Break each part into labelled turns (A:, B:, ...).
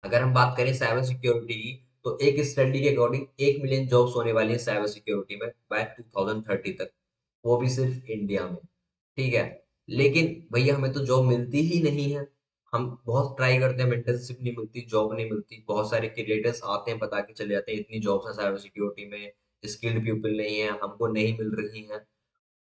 A: अगर हम बात करें साइबर सिक्योरिटी की, तो एक स्टडी के अकॉर्डिंग 1 मिलियन जॉब्स होने वाली है साइबर सिक्योरिटी में बाय 2030 तक, वो भी सिर्फ इंडिया में। ठीक है, लेकिन भैया हमें तो जॉब मिलती ही नहीं है। हम बहुत ट्राई करते हैं, इंटर्नशिप नहीं मिलती, जॉब नहीं मिलती, बहुत सारे क्रिएटर्स आते हैं बता के चले जाते हैं इतनी जॉब्स हैं साइबर सिक्योरिटी में, स्किल्ड पीपल नहीं है, हमको नहीं मिल रही है।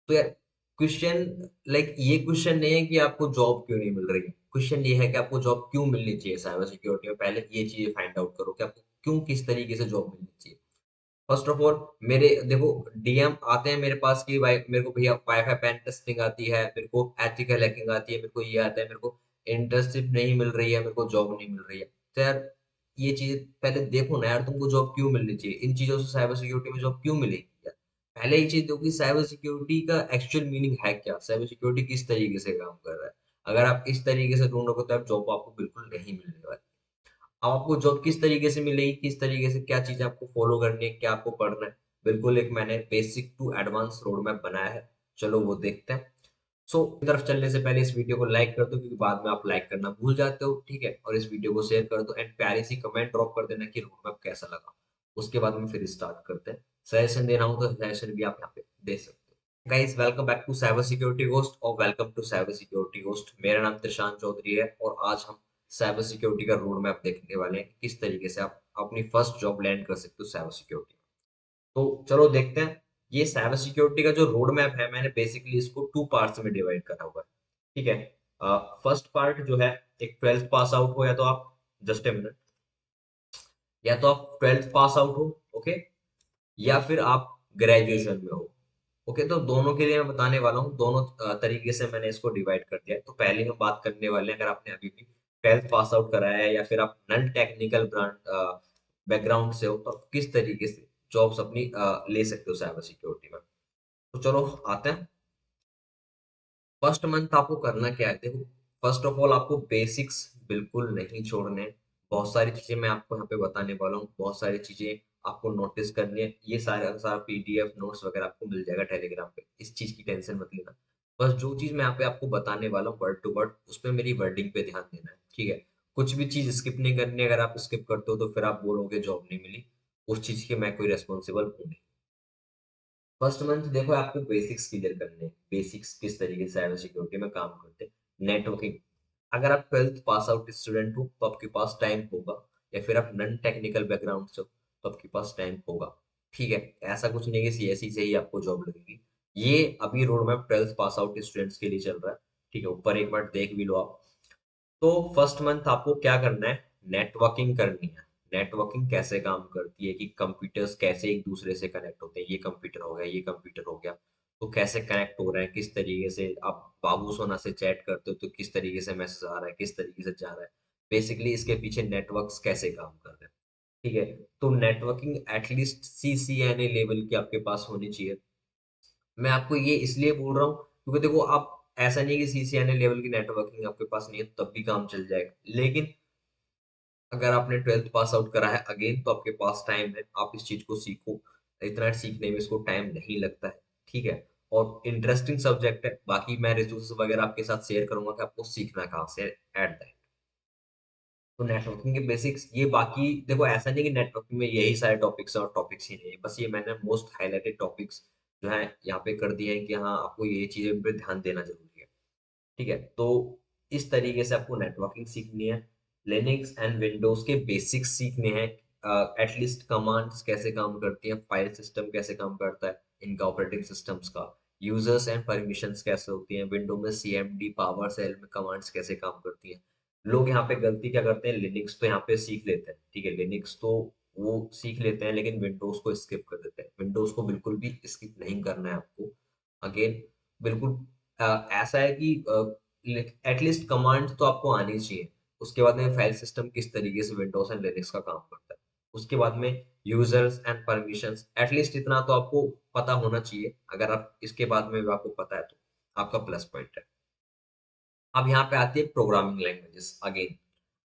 A: तो यार क्वेश्चन, लाइक ये क्वेश्चन नहीं है कि आपको जॉब क्यों नहीं मिल रही है, क्वेश्चन ये है कि आपको जॉब क्यों मिलनी चाहिए साइबर सिक्योरिटी में। पहले ये चीजें फाइंड आउट करो कि आपको क्यों, किस तरीके से जॉब मिलनी चाहिए। फर्स्ट ऑफ ऑल, मेरे देखो डीएम आते हैं मेरे पास कि भाई मेरे को भैया वाईफाई पेन टेस्टिंग आती है, मेरे को एथिकल हैकिंग आती है, मेरे को ये आता है, मेरे को इंटर्नशिप नहीं मिल रही है, मेरे को जॉब नहीं मिल रही है। तो यार ये चीज पहले देखो ना यार, तुमको जॉब क्यों मिलनी चाहिए, इन चीजों से साइबर सिक्योरिटी में जॉब क्यों मिलेगी यार। पहले ये चीज देखो कि साइबर सिक्योरिटी का एक्चुअल मीनिंग है क्या, साइबर सिक्योरिटी किस तरीके से काम कर रहा है। अगर आप इस तरीके से ढूंढोगे तो आप जॉब आपको बिल्कुल नहीं मिलने वाली। अब आपको जॉब किस तरीके से मिलेगी, किस तरीके से, क्या चीजें आपको फॉलो करनी है, क्या आपको पढ़ना है, बिल्कुल एक मैंने basic to advance road map बनाया है। चलो वो देखते हैं। सो तरफ चलने से पहले इस वीडियो को लाइक कर दो, क्योंकि बाद में आप लाइक करना भूल जाते हो, ठीक है। और इस वीडियो को शेयर कर दो एंड प्यारी सी कमेंट ड्रॉप कर देना कि रोड मैप कैसा लगा। उसके बाद में फिर स्टार्ट करते हैं। सजेशन देना हो तो सजेशन भी आप यहाँ पे दे सकते हो। Guys welcome back to cyber security host, और welcome to cyber security host. मेरा नाम त्रिशांत चौधरी है और आज हम साइबर सिक्योरिटी का रोड मैप देखने वाले हैं कि किस तरीके से आप अपनी फर्स्ट जॉब लैंड कर सकते हो साइबर सिक्योरिटी। तो चलो देखते हैं। ये साइबर सिक्योरिटी का जो रोड मैप है, मैंने बेसिकली इसको 2 पार्ट्स में डिवाइड करा हुआ है। ठीक है, फर्स्ट पार्ट जो है, एक 12th पास आउट हो, या तो आप, जस्ट ए मिनट, या तो आप 12th पास आउट हो, ओके, या फिर आप ग्रेजुएशन में हो। ओके, तो दोनों के लिए मैं बताने वाला हूँ, दोनों तरीके से मैंने इसको डिवाइड कर दिया है। तो पहले हम बात करने वाले हैं, अगर आपने अभी भी 12th पास आउट कराया है या फिर आप नॉन टेक्निकल ब्रांड बैकग्राउंड से हो, तो आप किस तरीके से जॉब्स अपनी ले सकते हो साइबर सिक्योरिटी में। तो चलो आते हैं। फर्स्ट मंथ आपको करना क्या है, देखो, फर्स्ट ऑफ ऑल आपको बेसिक्स बिल्कुल नहीं छोड़ने। बहुत सारी चीजें मैं आपको यहाँ पे बताने वाला हूँ, बहुत सारी चीजें आपको नोटिस करनी है। ये सारा का सारा पीडीएफ नोट्स वगैरह आपको मिल जाएगा टेलीग्राम पे, इस चीज की टेंशन मत लेना। बस जो चीज मैं यहाँ पे आपको बताने वाला हूँ वर्ड टू वर्ड, उसमें मेरी वर्डिंग पे ध्यान देना है, ठीक है। कुछ भी चीज स्किप नहीं करनी है, अगर आप स्किप करते हो तो फिर आप बोलोगे जॉब नहीं मिली, उस चीज की मैं कोई रेस्पॉन्सिबल हूँ नहीं। फर्स्ट मंथ देखो आपको बेसिक्स क्लियर करने हैं, बेसिक्स किस तरीके से साइबर सिक्योरिटी में काम करते हैं। नेटवर्किंग, अगर आप 12th पास आउट स्टूडेंट हो तो आपके पास टाइम होगा, या फिर आप नॉन टेक्निकल बैकग्राउंड से हो तो आपके पास टाइम होगा। ठीक है, ऐसा कुछ नहीं है कि सीएसई से ही आपको जॉब लगेगी। ये अभी road map 12th pass out students के लिए चल रहा है, ठीक है, ऊपर एक बार देख भी लो आप। तो फर्स्ट मंथ आपको क्या करना है, नेटवर्किंग करनी है। नेटवर्किंग कैसे काम करती है, कि कंप्यूटर्स कैसे एक दूसरे से कनेक्ट होते हैं, ये कंप्यूटर हो गया, ये कंप्यूटर हो गया, तो कैसे कनेक्ट हो रहे हैं, किस तरीके से आप बाबू सोना से चैट करते हो तो किस तरीके से मैसेज आ रहा है, किस तरीके से जा रहा है। बेसिकली इसके पीछे नेटवर्क्स कैसे काम कर रहे हैं। ठीक है, तो नेटवर्किंग एटलीस्ट सीसीएनए लेवल की आपके पास होनी चाहिए। मैं आपको ये इसलिए बोल रहा हूँ क्योंकि देखो, आप, ऐसा नहीं है कि सीसीएनए लेवल की नेटवर्किंग आपके पास नहीं है तब भी काम चल जाएगा, लेकिन अगर आपने 12th पास आउट करा है अगेन तो आपके पास टाइम है, आप इस चीज को सीखो। इतना सीखने में इसको टाइम नहीं लगता है, ठीक है। और इंटरेस्टिंग सब्जेक्ट है, बाकी मैं रिसोर्सेज वगैरह आपके साथ शेयर करूंगा कि आपको सीखना कहाँ से एट दैट। तो नेटवर्किंग के बेसिक्स ये, बाकी देखो ऐसा नहीं कि नेटवर्किंग में यही सारे टॉपिक्स और टॉपिक्स ही नहीं है, बस ये मैंने मोस्ट हाईलाइटेड टॉपिक्स जो है यहाँ पे कर दिए हैं कि हाँ आपको ये चीजें पे ध्यान देना जरूरी है। ठीक है, तो इस तरीके से आपको नेटवर्किंग सीखनी है। लिनक्स एंड विंडोज के बेसिक्स सीखने हैं, एटलीस्ट कमांड्स कैसे काम करती हैं, फाइल सिस्टम कैसे काम करता है इनका, ऑपरेटिंग सिस्टम्स का, यूजर्स एंड परमिशंस कैसे होती हैं, विंडो में सीएमडी पावर सेल में कमांड्स कैसे काम करती हैं। लोग यहाँ पे गलती क्या करते हैं, लिनक्स तो यहाँ पे सीख लेते हैं, ठीक है, लिनक्स तो वो सीख लेते हैं, लेकिन विंडोज को स्किप कर देते हैं। विंडोज को बिल्कुल भी स्किप नहीं करना है आपको। अगेन, बिल्कुल ऐसा है कि एटलीस्ट कमांड तो आपको आनी चाहिए। उसके बाद में फाइल सिस्टम किस तरीके से विंडोज एंड लिनक्स का काम करता है। उसके बाद में यूजर्स एंड परमिशंस, एटलीस्ट इतना तो आपको पता होना चाहिए। अगर आप इसके बाद में भी आपको पता है तो आपका प्लस पॉइंट है। अब यहाँ पे आती है प्रोग्रामिंग लैंग्वेजेस अगेन।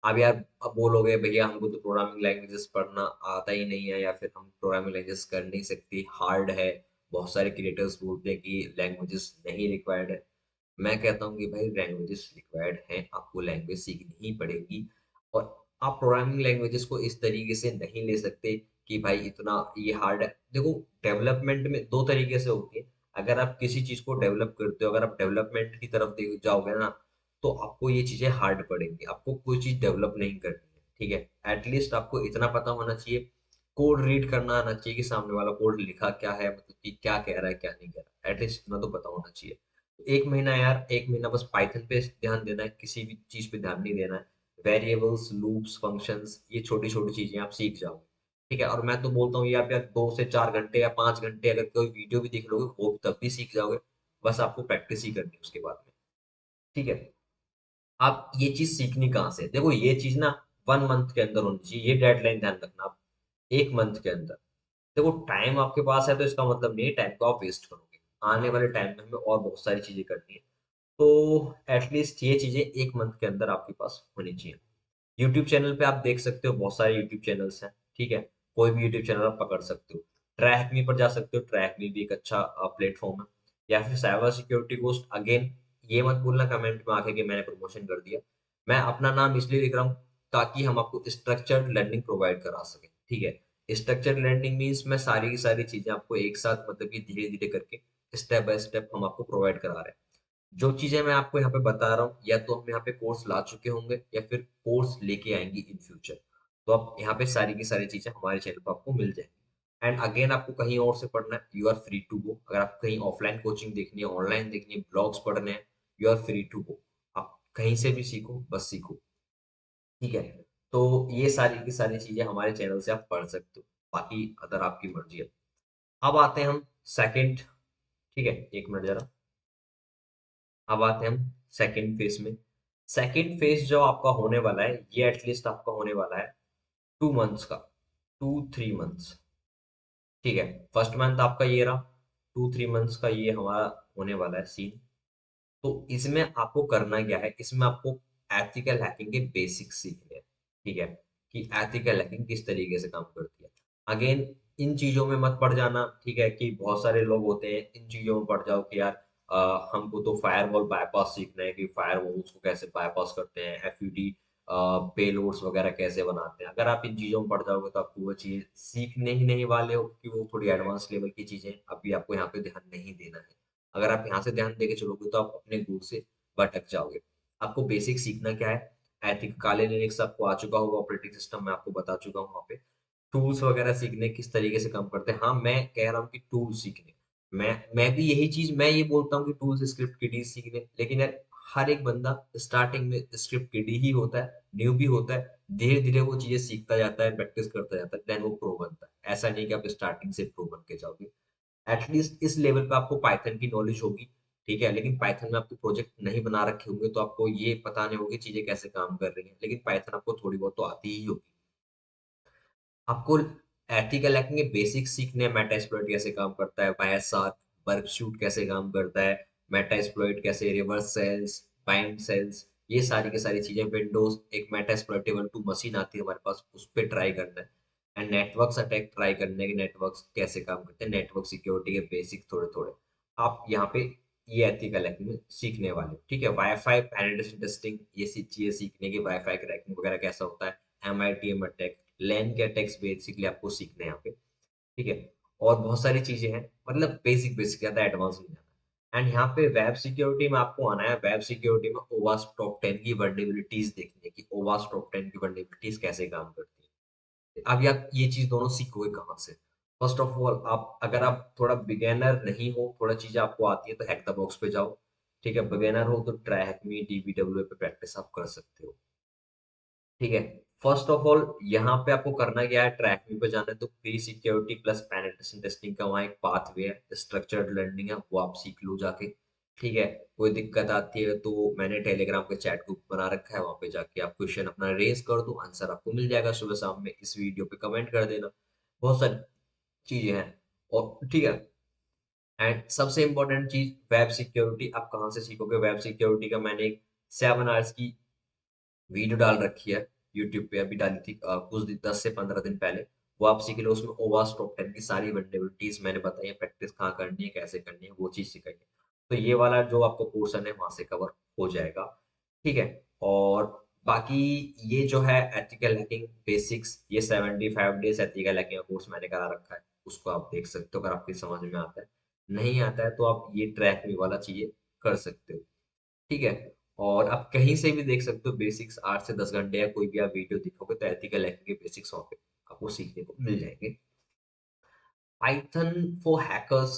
A: अब यार, अब बोलोगे भैया हमको तो प्रोग्रामिंग लैंग्वेजेस पढ़ना आता ही नहीं है, या फिर हम प्रोग्रामिंग लैंग्वेजेस कर नहीं सकते, हार्ड है। बहुत सारे क्रिएटर्स बोलते हैं कि लैंग्वेजेस नहीं रिक्वायर्ड है। मैं कहता हूँ कि भाई लैंग्वेजेस रिक्वायर्ड है, आपको लैंग्वेज सीखनी ही पड़ेगी। और आप प्रोग्रामिंग लैंग्वेजेस को इस तरीके से नहीं ले सकते कि भाई इतना ये हार्ड है। देखो, डेवलपमेंट में दो तरीके से होती है। अगर आप किसी चीज को डेवलप करते हो, अगर आप डेवलपमेंट की तरफ जाओगे ना, तो आपको ये चीजें हार्ड पड़ेंगी, आपको कोई चीज डेवलप नहीं करनी है, ठीक है। एटलीस्ट आपको इतना पता होना चाहिए, कोड रीड करना आना चाहिए कि सामने वाला कोड लिखा क्या है, मतलब कि क्या कह रहा है क्या नहीं कह रहा है, एटलीस्ट इतना तो पता होना चाहिए। तो एक महीना यार, एक महीना बस पाइथन पे ध्यान देना है, किसी भी चीज पे ध्यान नहीं देना है। वेरिएबल्स, लूप्स, फंक्शंस, ये छोटी छोटी चीजें आप सीख जाओगे, ठीक है। और मैं तो बोलता हूँ ये आप यार 2 से 4 घंटे या 5 घंटे अगर कोई वीडियो भी देख लोगे वो तब भी सीख जाओगे। बस आपको प्रैक्टिस ही करनी है उसके बाद में, ठीक है। आप ये चीज सीखनी कहाँ से, देखो ये चीज ना 1 मंथ के अंदर होनी चाहिए, ये डेडलाइन ध्यान रखना आप, 1 मंथ के अंदर। देखो टाइम आपके पास है तो इसका मतलब नहीं टाइम को आप वेस्ट करोगे, आने वाले टाइम में हमें और बहुत सारी चीजें करनी है। तो एटलीस्ट ये चीजें 1 मंथ के अंदर आपके पास होनी चाहिए। यूट्यूब चैनल पे आप देख सकते हो, बहुत सारे यूट्यूब चैनल्स हैं, ठीक है। कोई भी यूट्यूब चैनल आप पकड़ सकते हो। ट्रैक मी पर जा सकते हो, ट्रैक मी भी एक अच्छा प्लेटफॉर्म है। या फिर साइबर सिक्योरिटी कोर्स, अगेन ये मत बोलना कमेंट में आके कि मैंने प्रमोशन कर दिया। मैं अपना नाम इसलिए लिख रहा हूँ ताकि हम आपको स्ट्रक्चर्ड लर्निंग प्रोवाइड करा सके, ठीक है। स्ट्रक्चर्ड लर्निंग मीन्स मैं सारी की सारी चीजें आपको एक साथ, मतलब कि धीरे धीरे करके स्टेप बाय स्टेप हम आपको प्रोवाइड करा रहे हैं। जो चीजें मैं आपको यहाँ पे बता रहा हूँ, या तो हम यहाँ पे कोर्स ला चुके होंगे या फिर कोर्स लेके आएंगे इन फ्यूचर। तो आप यहाँ पे सारी की सारी चीजें हमारे चैनल पर आपको मिल जाएंगी। एंड अगेन आपको कहीं और से पढ़ना है, you are free to go. अगर आप कहीं ऑफलाइन कोचिंग देखनी है, ऑनलाइन देखनी है, ब्लॉग्स पढ़ने हैं, you are free to go. आप कहीं से भी सीखो, बस सीखो, ठीक है। तो ये सारी की सारी चीजें हमारे चैनल से आप पढ़ सकते हो, बाकी अदर आपकी मर्जी है। अब आते हैं हम सेकंड, ठीक है, 1 मिनट जरा। अब आते हैं हम सेकंड फेज में। सेकंड फेज जो आपका होने वाला है, ये एटलीस्ट आपका होने वाला है 2 मंथ्स का, 2-3 मंथ्स, ठीक है। फर्स्ट मंथ आपका ये रहा, 2-3 मंथ्स का ये हमारा होने वाला है सीन। तो इसमें आपको करना क्या है, इसमें आपको एथिकल हैकिंग के बेसिक्स सीखने हैं, ठीक है। कि एथिकल हैकिंग किस तरीके से काम करती है। अगेन इन चीजों में मत पड़ जाना, ठीक है, कि बहुत सारे लोग होते हैं इन चीजों में पड़ जाओ कि यार हमको तो फायरवॉल बायपास सीखना है कि फायरवॉल्स को कैसे बायपास करते हैं, एफयूडी पेलोड्स वगैरह कैसे बनाते हैं। अगर आप इन चीजों में पड़ जाओगे तो आपको वो चीज सीखने ही नहीं वाले हो, क्योंकि वो थोड़ी एडवांस लेवल की चीजें हैं, अभी आपको यहाँ पे ध्यान नहीं देना है। अगर आप यहाँ से ध्यान देके चलोगे तो आप अपने गोल से भटक जाओगे। आपको बेसिक सीखना क्या है, एथिक काले लिनक्स आपको आ चुका होगा, ऑपरेटिंग सिस्टम मैं आपको बता चुका हूँ वहाँ पे। टूल्स वगैरह सीखने किस तरीके से काम करते हैं, हाँ मैं कह रहा हूँ कि टूल्स सीखने। मैं भी यही चीज मैं ये बोलता हूँ कि टूल्स स्क्रिप्ट किडी सीखने, लेकिन यार हर एक बंदा स्टार्टिंग में स्क्रिप्ट किडी ही होता है, न्यू भी होता है। धीरे धीरे वो चीजें सीखता जाता है, प्रैक्टिस करता जाता है, देन वो प्रो बनता है। ऐसा नहीं कि आप स्टार्टिंग से प्रो बन के जाओगे। एटलीस्ट इस लेवल पे आपको पाइथन की नॉलेज होगी, ठीक है। लेकिन पाइथन में आपको प्रोजेक्ट नहीं बना रखे होंगे तो आपको ये पता नहीं होगी चीजें कैसे काम कर रही हैं, लेकिन पाइथन आपको थोड़ी बहुत तो आती ही होगी। आपको एथिकल हैकिंग के बेसिक्स सीखने हैं, मेटास्प्लॉइट कैसे काम करता है, वायरसार्क, वर्कशूट कैसे काम करता है, मेटास्प्लॉइट कैसे, रिवर्स सेल्स, बाइंड सेल्स, ये सारी की सारी चीजें। विंडोज एक मेटास्प्लॉइटेबल टू मशीन आती है हमारे पास, उस पर ट्राई करना है। एंड नेटवर्क्स अटैक ट्राई करने के, नेटवर्क्स कैसे काम करते हैं, नेटवर्क सिक्योरिटी के बेसिक थोड़े थोड़े आप यहाँ पे ये एथिकल हैकिंग में सीखने वाले हो, ठीक है। वाईफाई पेनिट्रेशन टेस्टिंग, ये चीजें सीखने की, वाईफाई क्रैकिंग वगैरह कैसा होता है, एमआईटीएम अटैक, लैन के अटैक्स बेसिकली आपको सीखने हैं यहाँ पे, ठीक है। और बहुत सारी चीजें हैं, मतलब बेसिक बेसिक, ज्यादा एडवांस नहीं जाना। एंड यहाँ पे वेब सिक्योरिटी में आपको आना है। वेब सिक्योरिटी में ओवास्ट टॉप 10 की वर्नेबिलिटीज देखनी है कि ओवास्ट टॉप 10 की वर्नेबिलिटीज कैसे काम करती है। अब आप ये चीज दोनों सीखोगे कहाँ से। फर्स्ट ऑफ ऑल आप, अगर आप थोड़ा बिगेनर नहीं हो, थोड़ा चीज आपको आती है, तो हैक द बॉक्स पे जाओ, ठीक है। बिगेनर हो तो ट्रैक मी, डीबीडब्ल्यू पे प्रैक्टिस आप कर सकते हो, ठीक है। फर्स्ट ऑफ ऑल यहाँ पे आपको करना क्या है, ट्रैकिंग पे जाना है तो pre security plus penetration testing का वहाँ एक पाथवे है, स्ट्रक्चर्ड लर्निंग है, वो आप सीख लो जाके, ठीक है। कोई दिक्कत आती है तो मैंने टेलीग्राम पे चैट ग्रुप बना रखा है, वहाँ पे जाके आप क्वेश्चन अपना रेज कर दो, आंसर आपको मिल जाएगा सुबह शाम में, इस वीडियो पे कमेंट कर देना। बहुत सारी चीजें हैं, और ठीक है। एंड सबसे इंपॉर्टेंट चीज वेब सिक्योरिटी, आप कहाँ से सीखोगे वेब सिक्योरिटी का, मैंने एक 7 आवर्स की वीडियो डाल रखी है यूट्यूब पे, अभी डाली थी कुछ दिन, 10 से 15 दिन पहले। वो आप सीख लो, उसमें ओवास्ट टॉप 10 की सारी वल्नरेबिलिटीज मैंने बताई है, प्रैक्टिस कहाँ करनी है, कैसे करनी है, वो चीज सिखाई है। तो ये वाला जो आपको पोर्शन है वहां से कवर हो जाएगा, ठीक है। और बाकी ये जो है एथिकल हैकिंग बेसिक्स, ये 75 डेज एथिकल हैकिंग कोर्स मैंने करा रखा है, उसको आप देख सकते हो अगर आपकी समझ में आता है। नहीं आता है तो आप ये ट्रैक में वाला चीजें कर सकते हो, ठीक है। और आप कहीं से भी देख सकते हो बेसिक्स, 8 से 10 घंटे या कोई भी आप वीडियो देखोगे तो एथिकल हैकिंग के बेसिक्स वहाँ पे आपको सीखने को मिल जाएंगे। पाइथन फॉर हैकर्स,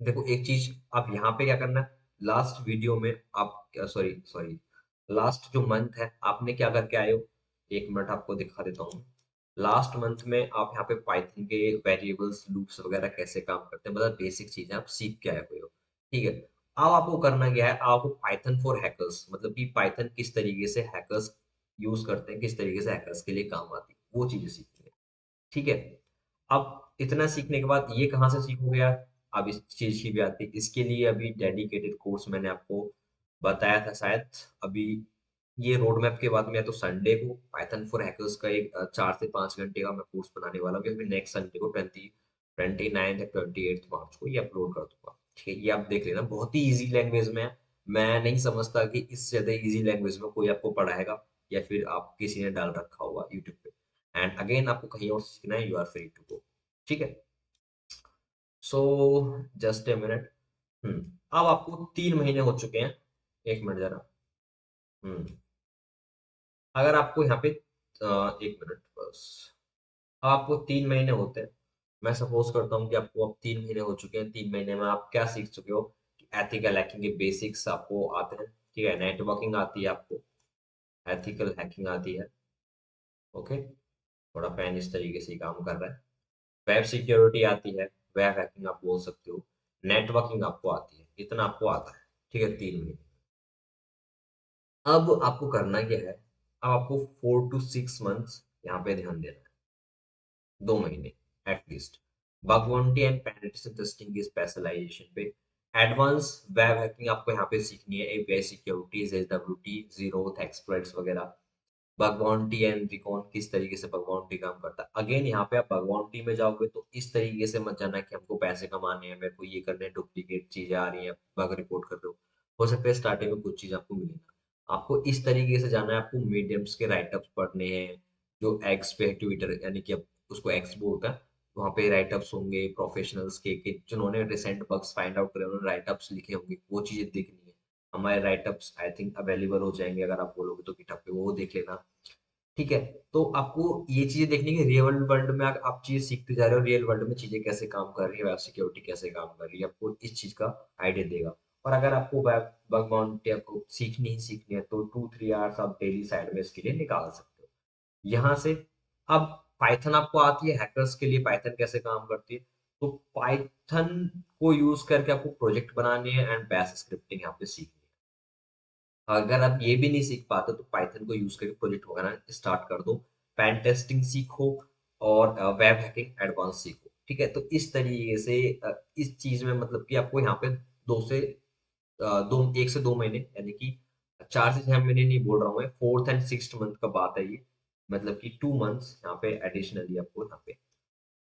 A: देखो एक चीज आप यहाँ पे क्या करना है, लास्ट वीडियो में आप, सॉरी सॉरी, लास्ट जो मंथ है आपने क्या करके आए हो, एक मिनट आपको दिखा देता हूँ। लास्ट मंथ में आप यहाँ पे पाइथन के वेरिएबल्स लूप्स वगैरह कैसे काम करते हैं, मतलब बेसिक चीजें आप सीख के आए हुए हो, ठीक है। अब आपको करना क्या है, आपको पाइथन फॉर हैकर्स, मतलब कि पाइथन किस तरीके से हैकर्स यूज करते हैं, किस तरीके से हैकर्स के लिए काम आती है, वो चीजें सीखनी है, ठीक है। अब इतना सीखने के बाद ये कहाँ से सीखोगे यार, अब इस चीज की भी आती है, इसके लिए अभी डेडिकेटेड कोर्स मैंने आपको बताया था शायद। अभी ये रोड मैप के बाद में, या तो संडे को पाइथन फॉर हैकर्स का एक 4 से 5 घंटे का मैं कोर्स बनाने वाला हूँ, फिर नेक्स्ट संडे को 29 या 28 मार्च को ये अपलोड कर दूंगा, ठीक है। ये आप देख लेना, बहुत ही इजी लैंग्वेज में है। मैं नहीं समझता कि इससे ज्यादा इजी लैंग्वेज में कोई आपको पढ़ाएगा, या फिर आप किसी ने डाल रखा होगा यूट्यूब पे। एंड अगेन आपको कहीं और सीखना है, you are free to go, ठीक है। So just a minute. अब आपको 3 महीने हो चुके हैं, एक मिनट जरा। हम्म अगर आपको यहाँ पे एक मिनट बस, अब आपको 3 महीने होते हैं, मैं सपोज करता हूँ कि आपको अब 3 महीने हो चुके हैं, 3 महीने में आप क्या सीख चुके हो, एथिकल हैकिंग के बेसिक्स आपको आते हैं, ठीक है, नेटवर्किंग आती है आपको, एथिकल हैकिंग आती है, ओके। थोड़ा फैन इस तरीके से ही काम कर रहा है। वेब सिक्योरिटी आती है, वेब हैकिंग आप बोल सकते हो, नेटवर्किंग आपको आती है, इतना आपको आता है, ठीक है, 3 महीने। अब आपको करना क्या है, अब आपको 4 to 6 मंथ्स यहाँ पे ध्यान देना है, 2 महीने एटलीस्ट, बागवानी एंड पेनिट्रेशन टेस्टिंग की स्पेशलाइजेशन पे। एडवांस वेब हैकिंग आपको यहाँ पे सीखनी है, एपीआई सिक्योरिटी, जेडब्ल्यूटी, जीरो एक्सप्लॉइट्स वगैरह। भगवान एंड रिकॉन, किस तरीके से भगवान काम करता है, अगेन यहाँ पे आप भगवान में जाओगे तो इस तरीके से मत जाना कि हमको पैसे कमाने हैं, मेरे को ये करने हैं, डुप्लीकेट चीजें आ रही हैं, बग रिपोर्ट कर रहे हो सकता है स्टार्टिंग में कुछ चीज आपको मिले ना। आपको इस तरीके से जाना है, आपको मीडियम्स के राइटअप्स पढ़ने हैं, जो एक्स पे ट्विटर, यानी कि अब उसको एक्स बोलता है, वहाँ पे राइटअप्स होंगे प्रोफेशनल्स के जिन्होंने रिसेंट बग्स फाइंड आउट करे, उन्होंने राइटअप्स लिखे होंगे, वो चीजें देखनी है। हमारे राइटअप्स आई थिंक अवेलेबल हो जाएंगे, अगर आप बोलोगे तो गिटहब पे वो देख लेना, ठीक है। तो आपको ये चीजें देखनी है, रियल वर्ल्ड में आप चीजें सीखते जा रहे हो, रियल वर्ल्ड में चीजें कैसे काम कर रही है, वेब सिक्योरिटी कैसे काम कर रही है, आपको इस चीज का आइडिया देगा। और अगर आपको वेब बग बाउंटी आपको सीखनी ही सीखनी है तो 2-3 आवर्स आप डेली साइड में इसके लिए निकाल सकते हो यहाँ से। अब पाइथन आपको आती है, हैकर्स के लिए पाइथन कैसे काम करती है, तो पाइथन को यूज करके आपको प्रोजेक्ट बनाने हैं एंड बैश स्क्रिप्टिंग यहाँ पे सीखनी है। अगर आप ये भी नहीं सीख पाते तो पाइथन को यूज करके प्रोजेक्ट वगैरह स्टार्ट कर दो, पेन टेस्टिंग सीखो, और वेब हैकिंग एडवांस सीखो, ठीक है। तो इस तरीके से इस चीज में मतलब कि आपको यहाँ पे दो से दो 1 से 2 महीने, यानी कि 4 से 6 महीने नहीं बोल रहा हूँ मैं, 4th and 6th मंथ का बात है ये, मतलब कि 2 मंथ्स यहाँ पे एडिशनली आपको यहाँ पे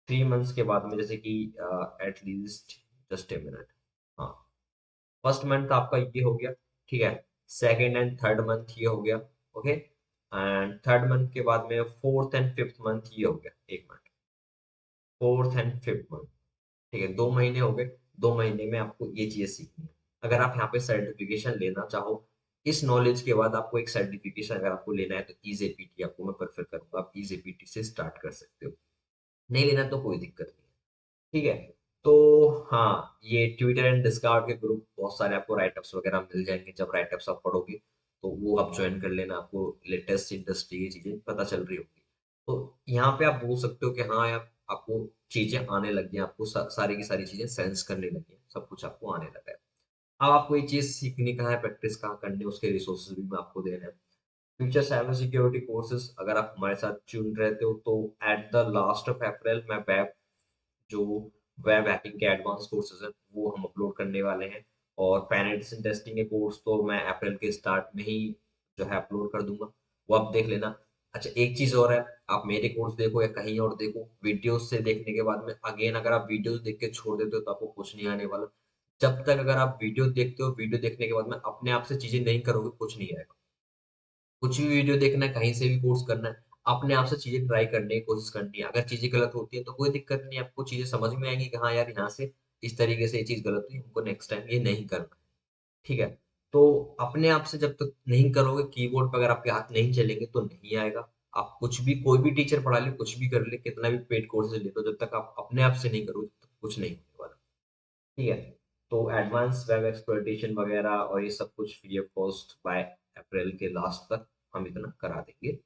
A: 3 मंथ्स के बाद में, जैसे कि एटलीस्ट, जस्ट ए मिनट, हाँ, फर्स्ट मंथ आपका ये हो गया, ठीक है। सेकेंड एंड थर्ड मंथ ये हो गया, ओके। एंड थर्ड मंथ के बाद में फोर्थ एंड फिफ्थ मंथ ये हो गया, एक minute, fourth and fifth month, ठीक है, 2 महीने हो गए। 2 महीने में आपको ये चीजें सीखनी है। अगर आप यहाँ पे सर्टिफिकेशन लेना चाहो, इस नॉलेज के बाद आपको एक सर्टिफिकेशन अगर आपको लेना है तो ईजेपीटी आपको मैं प्रेफर करूंगा, आप ईजेपीटी से स्टार्ट कर सकते हो, नहीं लेना तो कोई दिक्कत नहीं, ठीक है। तो हाँ, ये ट्विटर एंड डिस्कॉर्ड के ग्रुप बहुत सारे आपको राइटअप्स वगैरह मिल जाएंगे, जब राइटअप्स आप पढ़ोगे तो वो आप ज्वाइन कर लेना, आपको लेटेस्ट इंडस्ट्री की चीजें पता चल रही होगी। तो यहाँ पे आप बोल सकते हो कि हाँ यार, आपको चीजें आने लगी हैं, आपको सारी की सारी चीजें सेंस करने लगी हैं, सब कुछ आपको आने लगा है। अब आपको ये चीज सीखनी कहाँ है, प्रैक्टिस कहाँ करनी है, उसके रिसोर्सेज भी मैं आपको दे रहा हूँ। फ्यूचर साइबर सिक्योरिटी कोर्सेज अगर आप हमारे साथ चुन रहते हो तो at the last of April मैं वेब, जो वेब हैकिंग के एडवांस कोर्सेज हैं वो हम अपलोड करने वाले हैं, और पेनिट्रेशन टेस्टिंग के कोर्स तो मैं अप्रैल के स्टार्ट में ही जो है अपलोड कर दूंगा, वो आप देख लेना। अच्छा एक चीज और है, आप मेरे कोर्स देखो या कहीं और देखो, वीडियोस से देखने के बाद में अगेन अगर आप वीडियोस देख के छोड़ देते हो तो आपको कुछ नहीं आने वाला। जब तक अगर आप वीडियो देखते हो, वीडियो देखने के बाद में अपने आप से चीजें नहीं करोगे, कुछ नहीं आएगा। कुछ भी वीडियो देखना है, कहीं से भी कोर्स करना है, अपने आप से चीजें ट्राई करने की कोशिश करनी है। अगर चीजें गलत होती है तो कोई दिक्कत नहीं है, आपको चीजें समझ में आएंगी कि हाँ यार यहाँ से इस तरीके से ये चीज गलत हुई, हमको नेक्स्ट टाइम ये नहीं करना। ठीक है। तो अपने आप से जब तक नहीं करोगे, कीबोर्ड पर अगर आपके हाथ नहीं चलेंगे तो नहीं आएगा। आप कुछ भी, कोई भी टीचर पढ़ा ले, कुछ भी कर ले, कितना भी पेड कोर्सेज ले लो, जब तक आप अपने आप से नहीं करोगे तब तक कुछ नहीं होने वाला। ठीक है। तो एडवांस वेब एक्सप्लॉइटेशन वगैरह और ये सब कुछ free of cost by April के लास्ट तक हम इतना करा देंगे।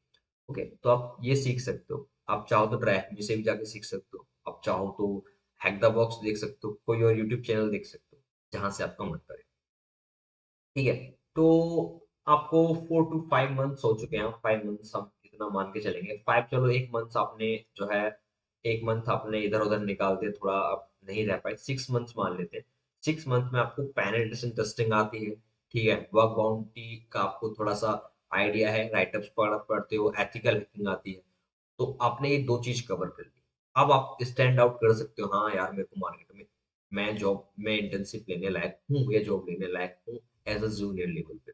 A: ओके, तो आप ये सीख सकते हो। आप चाहो तो ट्रैक से भी जाके सीख सकते हो, आप चाहो तो हैक द बॉक्स देख सकते हो, कोई और यूट्यूब चैनल देख सकते हो, जहां से आपका मन करे। ठीक है। तो आपको 4 to 5 मंथ्स हो चुके हैं, 5 मंथ्स हम इतना मान के चलेंगे, 5, चलो 1 मंथ आपने जो है, 1 मंथ आपने इधर उधर निकाल दिया, थोड़ा आप नहीं रह पाए, 6 मंथ्स मान लेते हैं। 6 मंथ में आपको पेनिट्रेशन टेस्टिंग आती है। ठीक है। वर्क बाउंड्री का आपको थोड़ा सा आइडिया है, राइटअप्स पढ़ते हो, एथिकल हैकिंग आती है। तो आपने ये दो चीज कवर कर ली। अब आप स्टैंड आउट कर सकते हो, हाँ यार मेरे को मार्केट में, मैं जॉब में इंटर्नशिप लेने लायक हूँ या जॉब लेने लायक हूँ एज अ जूनियर लेवल पे।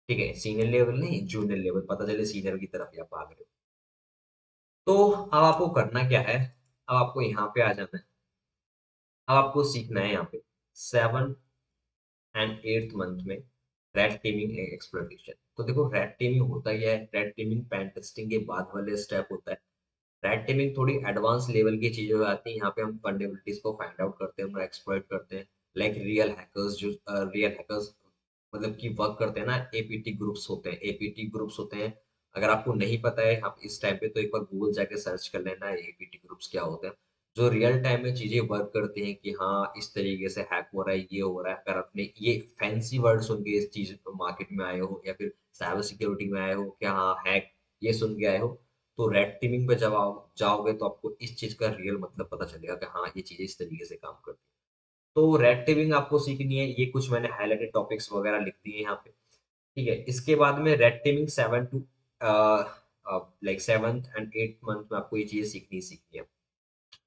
A: ठीक है, सीनियर लेवल नहीं, जूनियर लेवल, पता चले सीनियर की तरफ ही आप भाग रहे हो। तो अब आपको करना क्या है, अब आपको यहाँ पे आ जाना है। अब आपको सीखना है यहाँ पे 7 and 8th मंथ में रेड टीमिंग एक्सप्लोरेशन। तो देखो रेड टीमिंग होता क्या है, रेड टीमिंग पेन टेस्टिंग के बाद वाले स्टेप होता है। रेड टीमिंग थोड़ी एडवांस लेवल की चीजें हो जाती है, यहाँ पे हम फंडामेंटल्स को फाइंड आउट करते हैं, हम एक्सप्लॉइट करते हैं। लाइक रियल हैकर्स, जो रियल हैकर्स मतलब कि वर्क करते हैं ना, एपीटी ग्रुप्स होते हैं, एपीटी ग्रुप्स होते हैं। अगर आपको नहीं पता है आप इस टाइम पे, तो एक बार गूगल जाके सर्च कर लेना एपीटी ग्रुप्स क्या होते हैं। जो रियल टाइम में चीजें वर्क करते हैं कि हाँ इस तरीके से हैक हो रहा है, ये हो रहा है। अगर आपने ये फैंसी वर्ड सुन के इस चीज मार्केट में आए हो, या फिर साइबर सिक्योरिटी में आए हो क्या, हाँ हैक, ये सुन के आए हो, तो रेड टीमिंग पे जब आप जाओगे तो आपको इस चीज का रियल मतलब पता चलेगा कि हाँ ये चीजें इस तरीके से काम करती है। तो रेड टीमिंग आपको सीखनी है, ये कुछ मैंने हाईलाइटेड टॉपिक्स वगैरह लिख दिए हैं यहाँ पे। ठीक है। इसके बाद में red teaming 7 to like 7th and 8th month में आपको ये चीजें सीखनी है।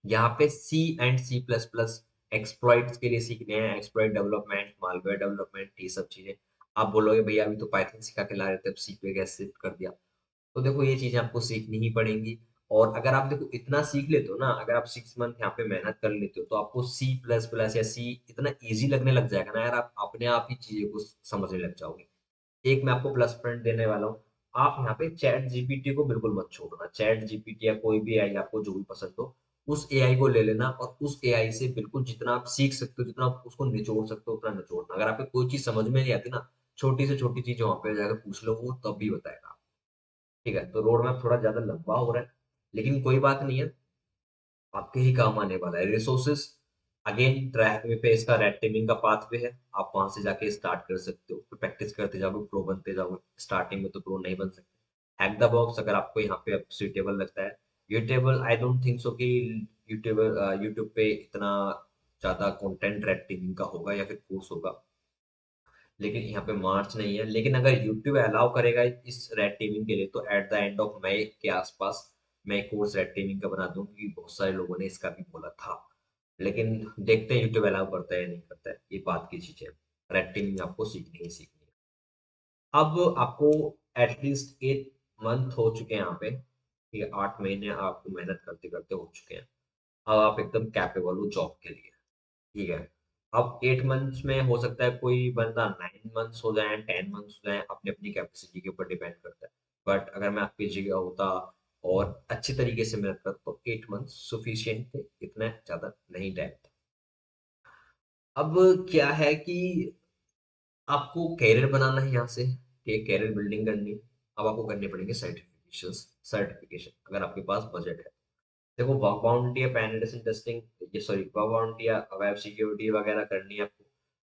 A: यहाँ पे C and C plus plus exploits के लिए सीखने हैं, एक्सप्लॉइट डेवलपमेंट, मालवेयर डेवलपमेंट, ये सब चीजें। आप बोलोगे भैया अभी तो पाइथन सिखा के ला रहे थे, अब सी पे कैसे शिफ्ट कर दिया। तो देखो ये चीजें आपको सीखनी ही पड़ेंगी। और अगर आप देखो इतना सीख लेते हो ना, अगर आप 6 मंथ यहाँ पे मेहनत कर लेते हो, तो आपको सी प्लस प्लस या सी इतना इजी लगने लग जाएगा ना यार, आप अपने आप ही चीजें को समझने लग जाओगे। एक मैं आपको प्लस पॉइंट देने वाला हूँ। आप यहाँ पे चैट जीपीटी को बिल्कुल मत छोड़ना। चैट जीपीटी या कोई भी एआई आपको जो भी पसंद हो, उस एआई को ले लेना, और उस एआई से बिल्कुल जितना आप सीख सकते हो, जितना आप उसको निचोड़ सकते हो उतना निचोड़ना। अगर आपको कोई चीज समझ में नहीं आती ना, छोटी से छोटी चीज वहां पे जाकर पूछ लो, वो तब भी बताएगा। ठीक है। तो रोड मैप थोड़ा ज्यादा लंबा हो रहा है, लेकिन कोई बात नहीं है, आपके ही काम आने वाला है। रिसोर्सेस अगेन ट्रैक में पे इसका रेड टीमिंग का पाथ पे है, आप वहां से जाके स्टार्ट कर सकते हो, फिर प्रैक्टिस करते जाओगे, प्रो बनते जाओगे। स्टार्टिंग में तो प्रो नहीं बन सकते। हैक द बॉक्स अगर आपको यहाँ पे सुइटेबल लगता है। यूटेबल आई डोंट थिंक सो कि यूट्यूब यूट्यूब पे इतना ज्यादा कंटेंट रेड टीमिंग का होगा या फिर कोर्स होगा, लेकिन यहाँ पे मार्च नहीं है। लेकिन अगर यूट्यूब अलाउ करेगा इस रेड टीमिंग के लिए, तो at the end of May के आसपास मैं कोर्स रेड टीमिंग का बना दूं, क्योंकि बहुत सारे लोगों ने इसका भी बोला था। लेकिन देखते हैं यूट्यूब अलाउ करता है या नहीं करता है, ये बात की चीज है। रेड टीमिंग आपको सीखनी ही सीखनी है। अब आपको एटलीस्ट 8 मंथ हो चुके हैं यहाँ पे, ये 8 महीने आपको मेहनत करते करते हो चुके हैं। अब आप एकदम कैपेबल हो जॉब के लिए। ठीक है। अब 8 मंथ्स में हो सकता है कोई बंदा 9 मंथ्स हो जाए, 10 मंथ्स हो जाए, अपनी अपनी कैपेसिटी के ऊपर डिपेंड करता है। बट अगर मैं आपकी जगह होता और अच्छी तरीके से मेहनत करता, तो 8 मंथ सफिशियंट थे, इतना ज्यादा नहीं टाइम था। अब क्या है कि आपको कैरियर बनाना है यहाँ से, ठीक है, कैरियर बिल्डिंग करनी है। अब आपको करने पड़ेंगे सर्टिफिकेशन। सर्टिफिकेशन अगर आपके पास बजट है। देखो बग बाउंटी या पेनिट्रेशन टेस्टिंग, ये सॉरी बग बाउंटी या वेब सिक्योरिटी वगैरह करनी है आपको,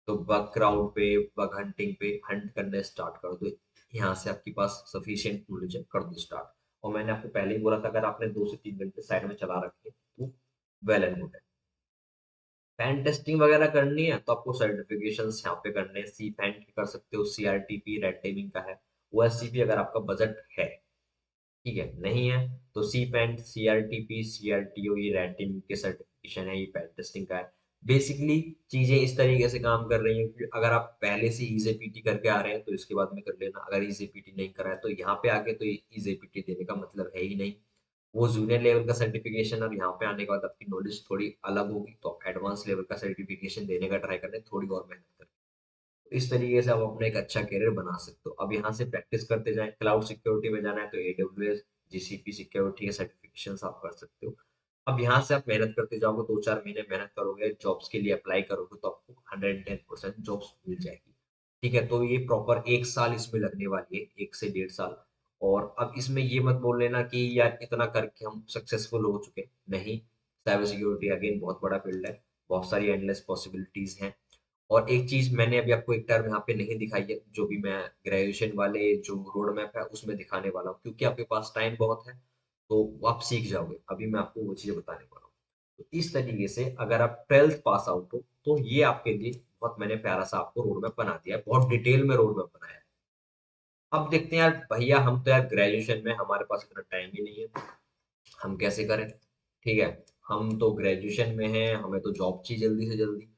A: तो बग क्राउड पे, बग हंटिंग पे हंट करने स्टार्ट कर दो। यहाँ से आपके पास सफिशिएंट नॉलेज है, कर दो स्टार्ट। और मैंने आपको पहले ही बोला था, अगर आपने 2 से 3 घंटे साइड में चला रखे तो वेल एंड गुड है। पेन टेस्टिंग वगैरह करनी है तो आपको सर्टिफिकेशंस यहाँ पे करने हैं। सी पैन कर सकते हो, सीआरटीपी रेड टेमिंग का है। ओएससीपी अगर आपका बजट है, ठीक है, नहीं है तो CPENT, C R T P, C R T O, ये रेड टीम के सर्टिफिकेशन है, ये पेन टेस्टिंग का है। बेसिकली चीजें इस तरीके से काम कर रही हैं कि अगर आप पहले से ईजे पीटी करके आ रहे हैं तो इसके बाद में कर लेना, अगर ईजे पीटी नहीं करा है तो यहाँ पे आके तो ईजे पीटी देने का मतलब है ही नहीं। वो जूनियर लेवल का सर्टिफिकेशन, और यहाँ पे आने के बाद आपकी नॉलेज थोड़ी अलग होगी तो एडवांस लेवल का सर्टिफिकेशन देने का ट्राई करें, थोड़ी और मेहनत करें। तो इस तरीके से आप अपना एक अच्छा करियर बना सकते हो। अब यहाँ से प्रैक्टिस करते जाएं। क्लाउड सिक्योरिटी में जाना है तो एडब्ल्यूएस जीसीपी सिक्योरिटी के सर्टिफिकेशन आप कर सकते हो। अब यहाँ से आप मेहनत करते जाओगे, 2-4 महीने मेहनत करोगे, जॉब्स के लिए अप्लाई करोगे तो आपको 110% जॉब्स मिल जाएगी। ठीक है, तो ये प्रॉपर 1 साल इसमें लगने वाली है, 1 से 1.5 साल। और अब इसमें ये मत बोल लेना कि यार इतना करके हम सक्सेसफुल हो चुके, नहीं। साइबर सिक्योरिटी अगेन बहुत बड़ा फील्ड है, बहुत सारी एंडलेस पॉसिबिलिटीज हैं। और एक चीज मैंने अभी आपको एक टर्म यहाँ पे नहीं दिखाई है, जो भी मैं ग्रेजुएशन वाले जो रोड मैप है उसमें दिखाने वाला हूँ, क्योंकि आपके पास टाइम बहुत है तो आप सीख जाओगे। अभी मैं आपको वो चीजें बताने वाला हूँ। तो इस तरीके से अगर आप 12th पास आउट हो तो ये आपके लिए बहुत, मैंने प्यारा सा आपको रोड मैप बना दिया है, बहुत डिटेल में रोड मैप बनाया है। अब देखते हैं यार भैया, हम तो यार ग्रेजुएशन में हमारे पास इतना टाइम ही नहीं है, हम कैसे करें। ठीक है, हम तो ग्रेजुएशन में हैं, हमें तो जॉब चाहिए जल्दी से जल्दी।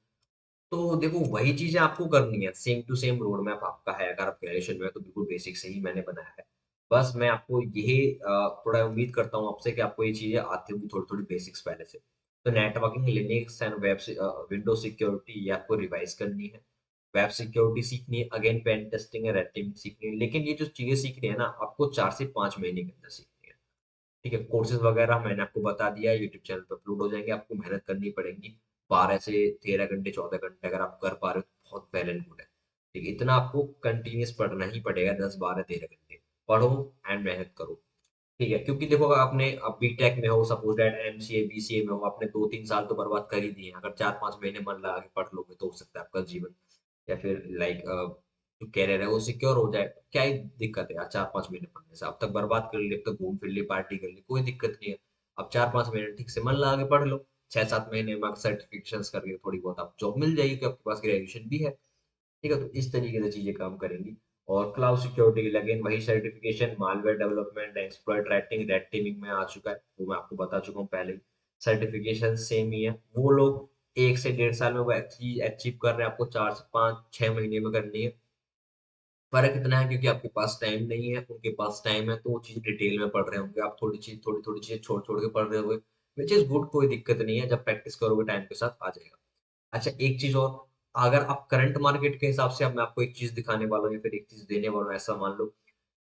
A: तो देखो वही चीजें आपको करनी है, same to same road map आपका है। अगर आप ग्रेजुएशन में है तो बिल्कुल बेसिक से ही मैंने बनाया है। बस मैं आपको यही थोड़ा उम्मीद करता हूँ आपसे कि आपको ये चीजें आती होंगी, थोड़ी थोड़ी बेसिक्स पहले से। तो networking, Linux and web window security ये आपको रिवाइज करनी है। वेब सिक्योरिटी सीखनी है, अगेन पेन टेस्टिंग है, रेड टीमिंग सीखनी है। लेकिन ये जो चीजें सीखनी है ना, आपको 4 से 5 महीने के अंदर सीखनी है। ठीक है, कोर्सेज वगैरह मैंने आपको बता दिया है, यूट्यूब चैनल पर अपलोड हो जाएंगे, आपको मेहनत करनी पड़ेगी। 12 से 13 घंटे, 14 घंटे अगर आप कर पा रहे हो तो बहुत वेल एंड गुड है। ठीक है, इतना आपको कंटिन्यूस पढ़ना ही पड़ेगा, 10, 12, 13 घंटे पढ़ो एंड मेहनत करो। ठीक है, क्योंकि देखो अगर आपने अब बीटेक में हो, सपोज दैट एमसीए बीसीए में हो, आपने 2-3 साल तो बर्बाद कर ही दिए हैं। अगर 4-5 महीने मन लगा के पढ़ लोगे तो हो सकता है आपका जीवन या फिर लाइक जो कैरियर है वो सिक्योर हो जाए। क्या ही दिक्कत है यार 4-5 महीने पढ़ने से, अब तक बर्बाद कर लिए, अब तक घूम फिर लिए, पार्टी कर ली, कोई दिक्कत नहीं है। अब 4-5 महीने ठीक से मन लगा के पढ़ लो, 6-7 महीने में सर्टिफिकेशन करके थोड़ी बहुत आप जॉब मिल जाएगी, कि आपके पास ग्रेजुएशन भी है। ठीक है, तो इस तरीके से चीजें काम करेंगी। और क्लाउड सिक्योरिटी के लिए अगेन वही certification, malware development, exploit writing, red teeming में आ चुका है, वो मैं आपको बता चुका हूँ पहले ही। सर्टिफिकेशन सेम ही है, वो लोग 1 से 1.5 साल में वो चीज अचीव कर रहे हैं, आपको 4 से 5, 6 महीने में करनी है। फर्क इतना है क्योंकि आपके पास टाइम नहीं है, उनके पास टाइम है, तो वो चीज डिटेल में पढ़ रहे होंगे, आप थोड़ी थोड़ी चीजें छोड़ छोड़ के पढ़ रहे होंगे। विच इज गुड, कोई दिक्कत नहीं है, जब प्रैक्टिस करोगे टाइम के साथ आ जाएगा। अच्छा एक चीज और, अगर आप करंट मार्केट के हिसाब से, अब मैं आपको एक चीज दिखाने वाला हूँ या फिर एक चीज देने वाला हूँ, ऐसा मान लो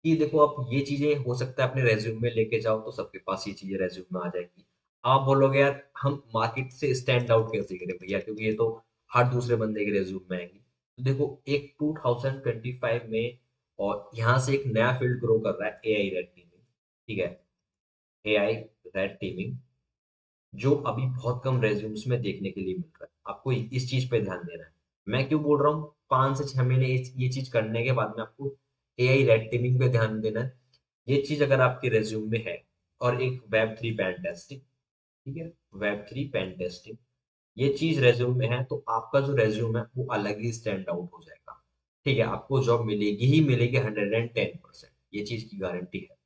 A: कि देखो आप ये चीजें हो सकता है अपने रेज्यूम में लेके जाओ तो सबके पास ये चीजें रेज्यूम में आ जाएगी। आप बोलोगे यार हम मार्केट से स्टैंड आउट कैसे करें भैया, क्योंकि ये तो हर दूसरे बंदे के रेज्यूम में आएंगी। तो देखो एक 2025 में, और यहाँ से एक नया फील्ड ग्रो कर रहा है, एआई रेड टीमिंग। ठीक है, एआई रेड टीमिंग, जो अभी बहुत कम रेज्यूम्स में देखने के लिए मिल रहा है, आपको इस चीज पे ध्यान देना है। मैं क्यों बोल रहा हूँ, 5 से 6 महीने ये चीज करने के बाद में आपको एआई रेड टीमिंग पे ध्यान देना है। ये चीज अगर आपके रेज्यूम में है, और एक वेब 3 पेन टेस्टिंग, ठीक है, वेब 3 पेन टेस्टिंग, ये चीज रेज्यूम में है तो आपका जो रेज्यूम है वो अलग ही स्टैंड आउट हो जाएगा। ठीक है, आपको जॉब मिलेगी ही मिलेगी, 110%, ये चीज की गारंटी है।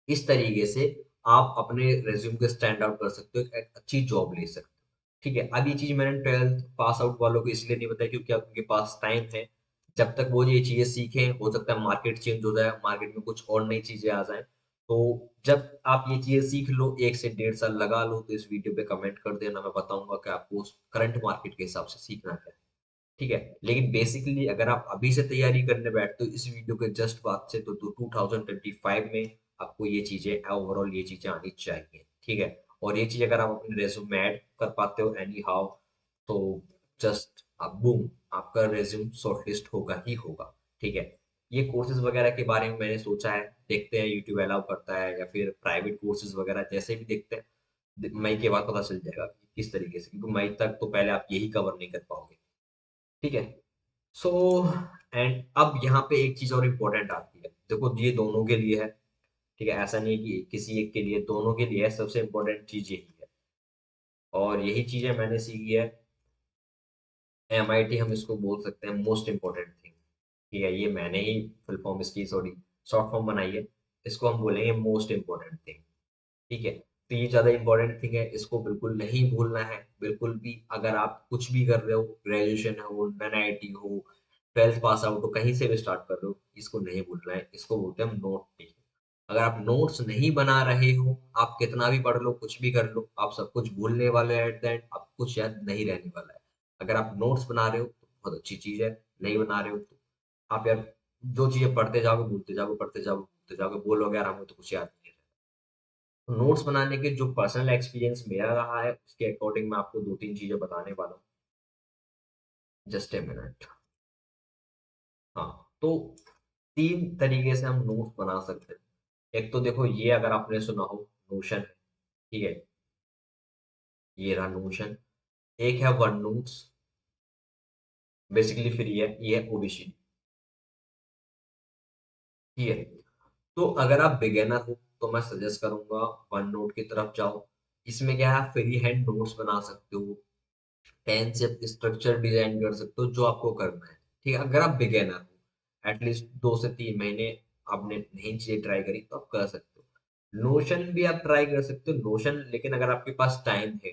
A: इस तरीके से आप अपने रेज्यूम को स्टैंड आउट कर सकते हो, एक अच्छी जॉब ले सकते हो। ठीक है, अब ये चीज मैंने 12th पास आउट वालों को इसलिए नहीं बताया क्योंकि अब उनके पास टाइम है। जब तक वो ये चीजें सीखें, हो सकता है मार्केट चेंज हो जाए, मार्केट में कुछ और नई चीजें आ जाए। तो जब आप ये चीजें सीख लो, 1 से 1.5 साल लगा लो, तो इस वीडियो पे कमेंट कर देना, मैं बताऊंगा कि आपको करंट मार्केट के हिसाब से सीखना क्या है। ठीक है, लेकिन बेसिकली अगर आप अभी से तैयारी करने बैठते हो इस वीडियो के जस्ट बाद से, तो 2025 में आपको ये चीजें ओवरऑल ये चीजें आनी चाहिए। ठीक है, और ये चीज अगर आप अपने रेज्यूम में ऐड कर पाते हो एनी हाउ, तो जस्ट अब बूम, आपका रेज्यूम शॉर्टलिस्ट होगा ही होगा। ठीक है, ये कोर्सेज वगैरह के बारे में मैंने सोचा है, देखते हैं यूट्यूब अलाउ करता है या फिर प्राइवेट कोर्सेज वगैरह, जैसे भी देखते हैं मई के बाद पता चल जाएगा कि किस तरीके से, क्योंकि मई तक तो पहले आप यही कवर नहीं कर पाओगे। ठीक है, सो एंड अब यहाँ पे एक चीज और इम्पोर्टेंट आती है, देखो ये दोनों के लिए है। ठीक है, ऐसा नहीं है कि किसी एक के लिए, दोनों के लिए है, सबसे इम्पोर्टेंट चीज यही है। और यही चीजें मैंने सीखी है, एमआईटी हम इसको बोल सकते हैं मोस्ट इम्पोर्टेंट थिंग। ठीक है, ये मैंने ही फुल फॉर्म इसकी, सॉरी शॉर्ट फॉर्म बनाई है, इसको हम बोलेंगे मोस्ट इम्पोर्टेंट थिंग। ठीक है, तो ये ज्यादा इंपॉर्टेंट थिंग है, इसको बिल्कुल नहीं भूलना है बिल्कुल भी। अगर आप कुछ भी कर रहे हो, ग्रेजुएशन हो, NIT हो, 12th पास आउट हो, कहीं से भी स्टार्ट कर रहे हो, इसको नहीं भूलना है। इसको बोलते हैं हम नोट टेकिंग। अगर आप नोट्स नहीं बना रहे हो, आप कितना भी पढ़ लो, कुछ भी कर लो, आप सब कुछ भूलने वाले हो, एट द एंड आप कुछ याद नहीं रहने वाला है। अगर आप नोट्स बना रहे हो तो बहुत अच्छी चीज है, नहीं बना रहे हो तो आप यार जो चीजें पढ़ते जाओगे भूलते जाओगे, पढ़ते जाओगे भूलते जाओगे, बोलोगे यार हमें तो कुछ याद नहीं है। नोट्स बनाने के जो पर्सनल एक्सपीरियंस मेरा रहा है, उसके अकॉर्डिंग मैं आपको दो तीन चीजें बताने वाला हूँ। Just a minute. हाँ, तो तीन तरीके से हम नोट्स बना सकते हैं। एक तो देखो, ये अगर आपने सुना हो, नोशन है, ठीक है, ये रहा नोशन। एक है वन नोट्स, बेसिकली फिर ये है ओबीसी, ठीक है। तो अगर आप बिगिनर हो तो मैं सजेस्ट करूंगा वन नोट की तरफ जाओ। इसमें क्या है, फ्री हैंड नोट्स बना सकते हो, पेन से स्ट्रक्चर डिजाइन कर सकते हो, जो आपको करना है, ठीक है। अगर आप बिगिनर हो, एटलीस्ट 2 से 3 महीने आपने नई चीजें ट्राई करी, तो आप कर सकते हो। नोशन भी आप ट्राई कर सकते हो, नोशन, लेकिन अगर आपके पास टाइम है,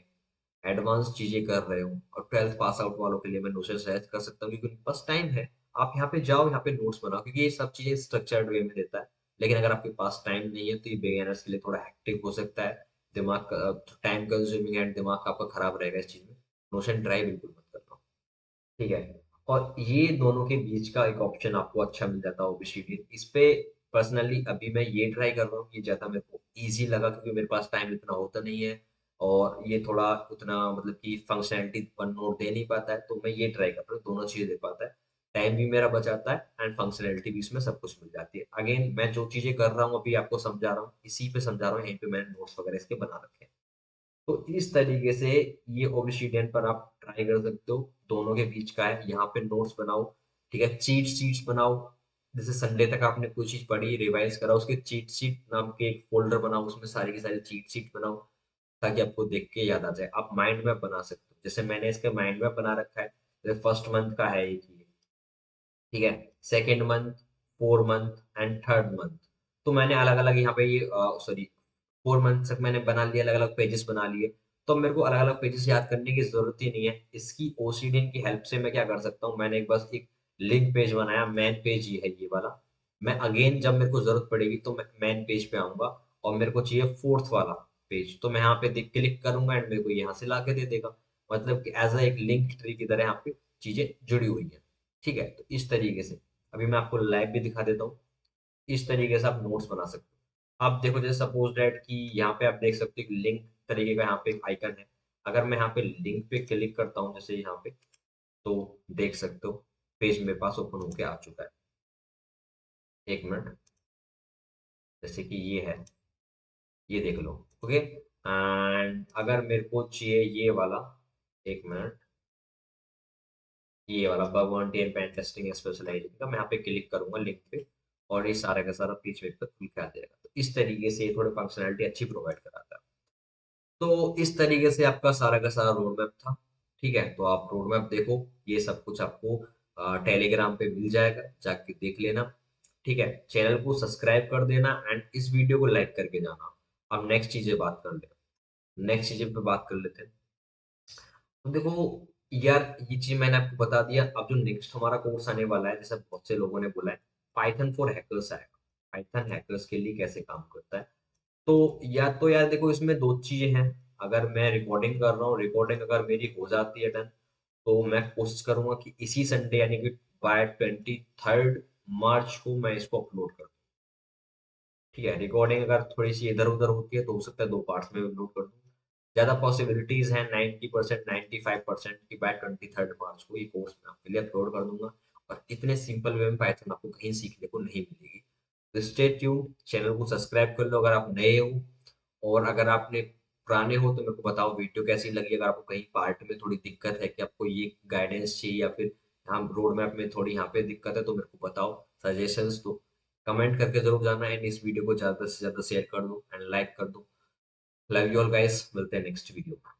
A: एडवांस चीजें कर रहे हो, और 12th पास आउट वालों के लिए मैं नोशन सजेस्ट कर सकता हूँ, क्योंकि उनके पास टाइम है। आप यहाँ पे जाओ, यहाँ पे नोट्स बनाओ, क्योंकि ये सब चीजें स्ट्रक्चर्ड वे में देता है। लेकिन अगर आपके पास टाइम नहीं है, तो ये बिगिनर्स के लिए थोड़ा हेक्टिक हो सकता है, दिमाग का टाइम कंज्यूमिंग एंड दिमाग आपका खराब रहेगा इस चीज में। नोशन ट्राई बिल्कुल मत करना, ठीक है। और ये दोनों के बीच का एक ऑप्शन आपको अच्छा मिल जाता है ओबीसीडी इस पे। पर्सनली अभी मैं ये ट्राई कर रहा हूँ, ये ज्यादा मेरे को इजी लगा, क्योंकि मेरे पास टाइम इतना होता नहीं है, और ये थोड़ा उतना मतलब कि फंक्शनैलिटी पर नोट दे नहीं पाता है, तो मैं ये ट्राई कर रहा हूँ, दोनों चीजें दे पाता है। टाइम भी मेरा बचाता है एंड फंक्शनैलिटी भी इसमें सब कुछ मिल जाती है। अगेन, मैं जो चीजें कर रहा हूँ अभी आपको समझा रहा हूँ, इसी पे समझा रहा हूँ, यहीं पे मैंने नोट्स वगैरह इसके बना रखे हैं। तो इस तरीके से ये ओबिसिडियन पर आप ट्राई कर सकते हो, दोनों के बीच का है। यहाँ पे नोट्स बनाओ, ठीक है, चीट शीट्स बनाओ। जैसे संडे तक आपने कोई चीज पढ़ी, रिवाइज करा, उसके चीट शीट नाम के एक फोल्डर बनाओ, उसमें सारी की सारी चीट शीट बनाओ, ताकि आपको देख के याद आ जाए। आप माइंड मैप बना सकते हो, जैसे मैंने इसका माइंड मैप बना रखा है। जैसे फर्स्ट मंथ का है एक ये, ठीक है, second month, 4 month and third month. तो मैंने अलग अलग यहाँ पे ये, सॉरी, 4 मंथ तक मैंने बना लिया, अलग अलग पेजेस बना लिए। तो मेरे को अलग अलग पेजेस याद करने की जरूरत ही नहीं है। इसकी ओसीडीन की हेल्प से मैं क्या कर सकता हूँ, मैंने बस एक लिंक पेज बनाया, मेन पेज ही है ये वाला। मैं अगेन जब मेरे को जरूरत पड़ेगी तो मैं मेन पेज पे आऊंगा, और मेरे को चाहिए फोर्थ वाला पेज, तो मैं यहाँ पे देख क्लिक करूंगा एंड मेरे को यहाँ से ला के दे देगा। मतलब कि एज एक लिंक ट्री की तरह यहाँ पे चीजें जुड़ी हुई है, ठीक है। तो इस तरीके से अभी मैं आपको लाइव भी दिखा देता हूँ। इस तरीके से आप नोट्स बना सकते हो। आप देखो, जैसे सपोज दैट कि यहाँ पे आप देख सकते हो कि लिंक तरीके का यहाँ पे एक आइकन है। अगर मैं यहाँ पे लिंक पे क्लिक करता हूँ, जैसे यहाँ पे, तो देख सकते हो पेज मेरे पास ओपन होके आ चुका है। एक मिनट, जैसे कि ये है, ये देख लो, ओके। एंड अगर मेरे को चाहिए ये वाला, एक मिनट, ये वाला bourbon and pen testing specialization का, मैं यहाँ पे क्लिक करूंगा लिंक पे, और ये सारा का सारा पेज मेरे पे खुल के आ जाएगा। तो इस तरीके से ये थोड़ी फंक्शनलिटी अच्छी प्रोवाइड कराता है। तो इस तरीके से आपका सारा का सारा रोड मैप था, ठीक है। तो आप रोड मैप देखो, ये सब कुछ आपको टेलीग्राम पे मिल जाएगा, जाके देख लेना, ठीक है। चैनल को सब्सक्राइब कर देना एंड इस वीडियो को लाइक करके जाना। अब नेक्स्ट चीजें बात कर ले, नेक्स्ट चीजें पे बात कर लेते हैं। तो देखो यार, ये चीज मैंने आपको बता दिया। अब जो नेक्स्ट हमारा कोर्स आने वाला है, जैसे बहुत से लोगों ने बोला है, पाइथन फॉर हैकर्स आएगा। पाइथन हैकर्स के लिए कैसे काम करता है, तो या तो यार देखो, इसमें दो चीजें हैं। अगर मैं रिकॉर्डिंग कर रहा हूँ, रिकॉर्डिंग अगर मेरी हो जाती है डन, तो मैं कोशिश करूंगा कि इसी संडे यानी कि बाय 23rd मार्च को मैं इसको अपलोड कर दूं, ठीक है। रिकॉर्डिंग अगर थोड़ी सी इधर उधर होती है, तो हो सकता है 2 पार्ट्स में अपलोड कर दूं। ज्यादा पॉसिबिलिटीज हैं, 90%, 95% की बाय 23rd मार्च को ये कोर्स मैं आपके लिए अपलोड कर दूंगा। और इतने सिंपल वे में पाइथन आपको कहीं सीखने को नहीं मिलेगी। तो स्टे ट्यून्ड, चैनल को सब्सक्राइब कर लो अगर आप नए हो, और अगर आपने पुराने हो तो मेरे को बताओ वीडियो कैसी लगी। अगर आपको कहीं पार्ट में थोड़ी दिक्कत है, कि आपको ये गाइडेंस चाहिए, या फिर यहाँ रोड मैप में थोड़ी यहाँ पे दिक्कत है, तो मेरे को बताओ, सजेशंस दो, कमेंट करके जरूर जाना। एंड इस वीडियो को ज्यादा से ज्यादा शेयर कर दो एंड लाइक कर दो। लव यू ऑल गाइस, मिलते हैं नेक्स्ट वीडियो में।